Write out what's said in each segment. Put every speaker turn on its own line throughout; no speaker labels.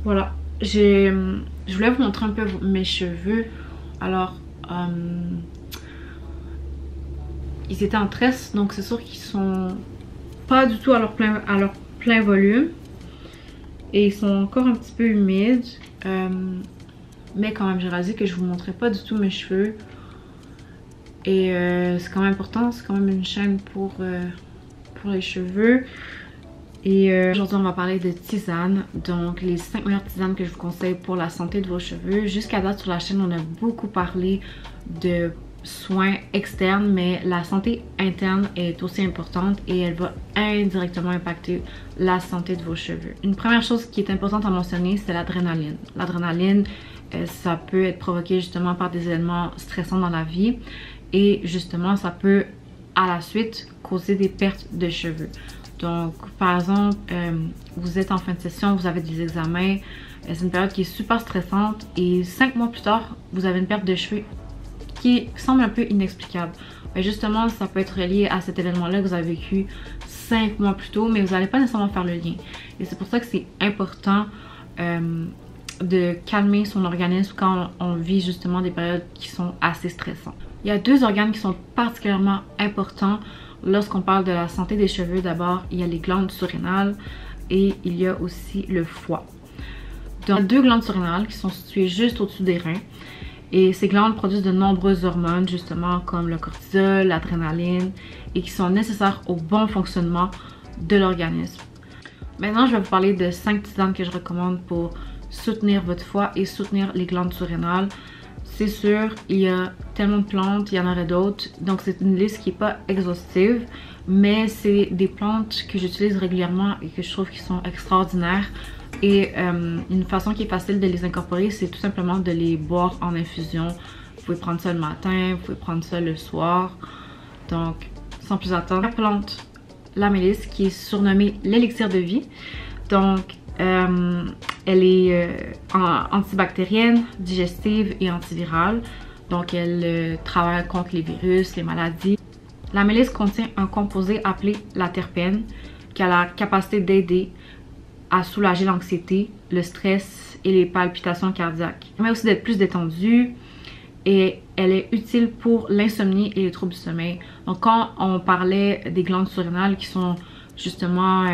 Voilà, je voulais vous montrer un peu mes cheveux. Alors, ils étaient en tresse, donc c'est sûr qu'ils sont pas du tout à leur plein volume. Et ils sont encore un petit peu humides. Mais quand même, j'ai réalisé que je vous montrais pas du tout mes cheveux. Et c'est quand même important, c'est quand même une chaîne pour les cheveux. Et aujourd'hui, on va parler de tisanes. Donc, les 5 meilleures tisanes que je vous conseille pour la santé de vos cheveux. Jusqu'à date sur la chaîne, on a beaucoup parlé de soins externes, mais la santé interne est aussi importante et elle va indirectement impacter la santé de vos cheveux. Une première chose qui est importante à mentionner, c'est l'adrénaline. L'adrénaline, ça peut être provoqué justement par des événements stressants dans la vie et justement, ça peut à la suite causer des pertes de cheveux. Donc, par exemple, vous êtes en fin de session, vous avez des examens, c'est une période qui est super stressante et 5 mois plus tard, vous avez une perte de cheveux qui semble un peu inexplicable. Mais justement, ça peut être relié à cet événement-là que vous avez vécu 5 mois plus tôt, mais vous n'allez pas nécessairement faire le lien. Et c'est pour ça que c'est important de calmer son organisme quand on vit justement des périodes qui sont assez stressantes. Il y a 2 organes qui sont particulièrement importants lorsqu'on parle de la santé des cheveux. D'abord, il y a les glandes surrénales et il y a aussi le foie. Donc, il y a 2 glandes surrénales qui sont situées juste au-dessus des reins. Et ces glandes produisent de nombreuses hormones, justement, comme le cortisol, l'adrénaline, et qui sont nécessaires au bon fonctionnement de l'organisme. Maintenant, je vais vous parler de 5 tisanes que je recommande pour soutenir votre foie et soutenir les glandes surrénales. C'est sûr, il y a tellement de plantes, il y en aurait d'autres, donc c'est une liste qui n'est pas exhaustive, mais c'est des plantes que j'utilise régulièrement et que je trouve qui sont extraordinaires. Et une façon qui est facile de les incorporer, c'est tout simplement de les boire en infusion. Vous pouvez prendre ça le matin, vous pouvez prendre ça le soir. Donc, sans plus attendre, la plante, la mélisse, qui est surnommée l'élixir de vie. Donc, elle est antibactérienne, digestive et antivirale. Donc, elle travaille contre les virus, les maladies. La mélisse contient un composé appelé la terpène, qui a la capacité d'aider à soulager l'anxiété, le stress et les palpitations cardiaques. Elle permet aussi d'être plus détendue et elle est utile pour l'insomnie et les troubles du sommeil. Donc quand on parlait des glandes surrénales qui sont justement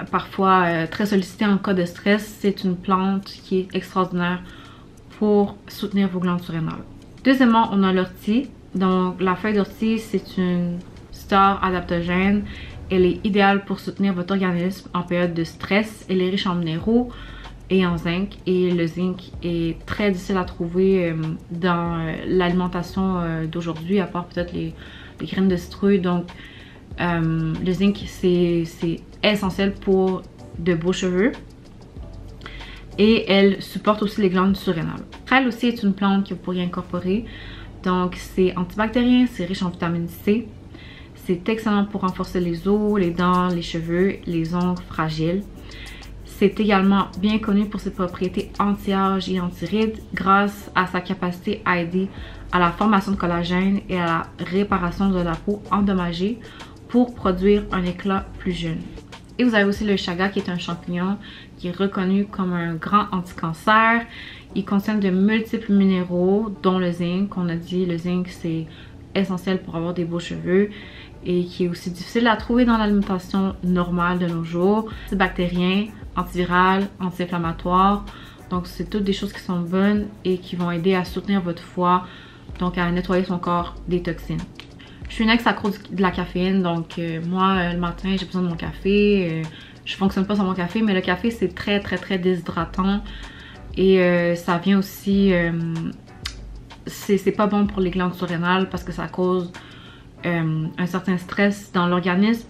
parfois très sollicitées en cas de stress, c'est une plante qui est extraordinaire pour soutenir vos glandes surrénales. Deuxièmement, on a l'ortie. Donc la feuille d'ortie, c'est une star adaptogène. Elle est idéale pour soutenir votre organisme en période de stress. Elle est riche en minéraux et en zinc. Et le zinc est très difficile à trouver dans l'alimentation d'aujourd'hui, à part peut-être les graines de citrouille. Donc, le zinc, c'est essentiel pour de beaux cheveux. Et elle supporte aussi les glandes surrénales. Elle aussi est une plante que vous pourriez incorporer. Donc, c'est antibactérien, c'est riche en vitamine C. C'est excellent pour renforcer les os, les dents, les cheveux, les ongles fragiles. C'est également bien connu pour ses propriétés anti-âge et anti-rides grâce à sa capacité à aider à la formation de collagène et à la réparation de la peau endommagée pour produire un éclat plus jeune. Et vous avez aussi le chaga qui est un champignon qui est reconnu comme un grand anti-cancer. Il contient de multiples minéraux dont le zinc. On a dit le zinc c'est essentiel pour avoir des beaux cheveux et qui est aussi difficile à trouver dans l'alimentation normale de nos jours. C'est bactérien, antiviral, anti-inflammatoire. Donc c'est toutes des choses qui sont bonnes et qui vont aider à soutenir votre foie, donc à nettoyer son corps des toxines. Je suis une ex-accro de la caféine, donc moi le matin j'ai besoin de mon café. Je fonctionne pas sans mon café, mais le café c'est très déshydratant et ça vient aussi... c'est pas bon pour les glandes surrénales parce que ça cause un certain stress dans l'organisme.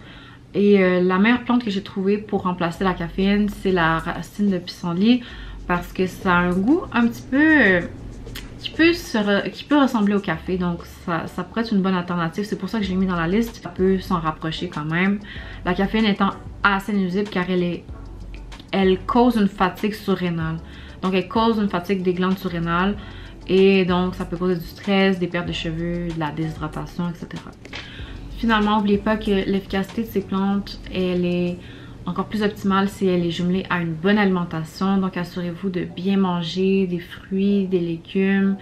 Et la meilleure plante que j'ai trouvée pour remplacer la caféine, c'est la racine de pissenlit parce que ça a un goût un petit peu qui peut ressembler au café. Donc ça pourrait être une bonne alternative. C'est pour ça que je l'ai mis dans la liste. Ça peut s'en rapprocher quand même. La caféine étant assez nuisible car elle cause une fatigue surrénale. Donc elle cause une fatigue des glandes surrénales. Et donc, ça peut causer du stress, des pertes de cheveux, de la déshydratation, etc. Finalement, n'oubliez pas que l'efficacité de ces plantes, elle est encore plus optimale si elle est jumelée à une bonne alimentation. Donc assurez-vous de bien manger des fruits, des légumes,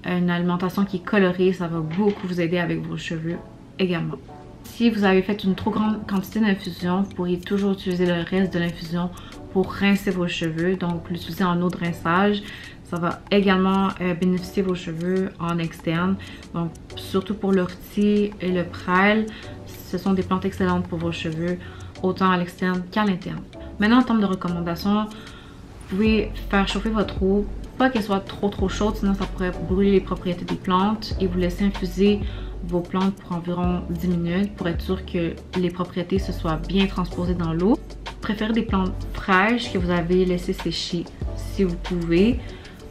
une alimentation qui est colorée, ça va beaucoup vous aider avec vos cheveux également. Si vous avez fait une trop grande quantité d'infusion, vous pourriez toujours utiliser le reste de l'infusion pour rincer vos cheveux, donc l'utiliser en eau de rinçage. Ça va également bénéficier vos cheveux en externe. Donc surtout pour l'ortie et le prêle, ce sont des plantes excellentes pour vos cheveux, autant à l'externe qu'à l'interne. Maintenant en termes de recommandations, vous pouvez faire chauffer votre eau, pas qu'elle soit trop chaude, sinon ça pourrait brûler les propriétés des plantes, et vous laissez infuser vos plantes pour environ 10 minutes pour être sûr que les propriétés se soient bien transposées dans l'eau. Préférez des plantes fraîches que vous avez laissées sécher si vous pouvez.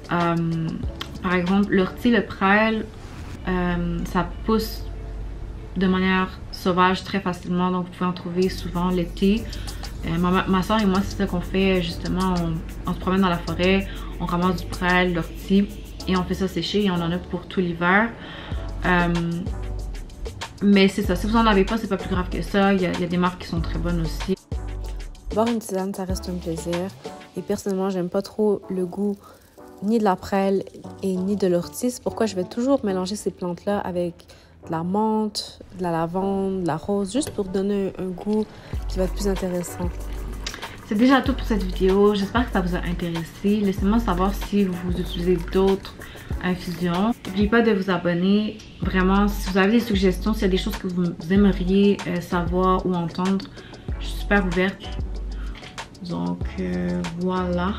Par exemple, l'ortie, le prêle, ça pousse de manière sauvage très facilement, donc vous pouvez en trouver souvent l'été. Ma soeur et moi, c'est ça qu'on fait justement. On se promène dans la forêt, on ramasse du prêle, l'ortie et on fait ça sécher et on en a pour tout l'hiver. Mais c'est ça, si vous en avez pas, c'est pas plus grave que ça. Il y a des marques qui sont très bonnes aussi.
Boire une tisane, ça reste un plaisir. Et personnellement, j'aime pas trop le goût ni de la prêle et ni de l'ortie. C'est pourquoi je vais toujours mélanger ces plantes-là avec de la menthe, de la lavande, de la rose, juste pour donner un goût qui va être plus intéressant.
C'est déjà tout pour cette vidéo. J'espère que ça vous a intéressé. Laissez-moi savoir si vous utilisez d'autres infusions. N'oubliez pas de vous abonner. Vraiment, si vous avez des suggestions, s'il y a des choses que vous aimeriez savoir ou entendre, je suis super ouverte. Donc voilà.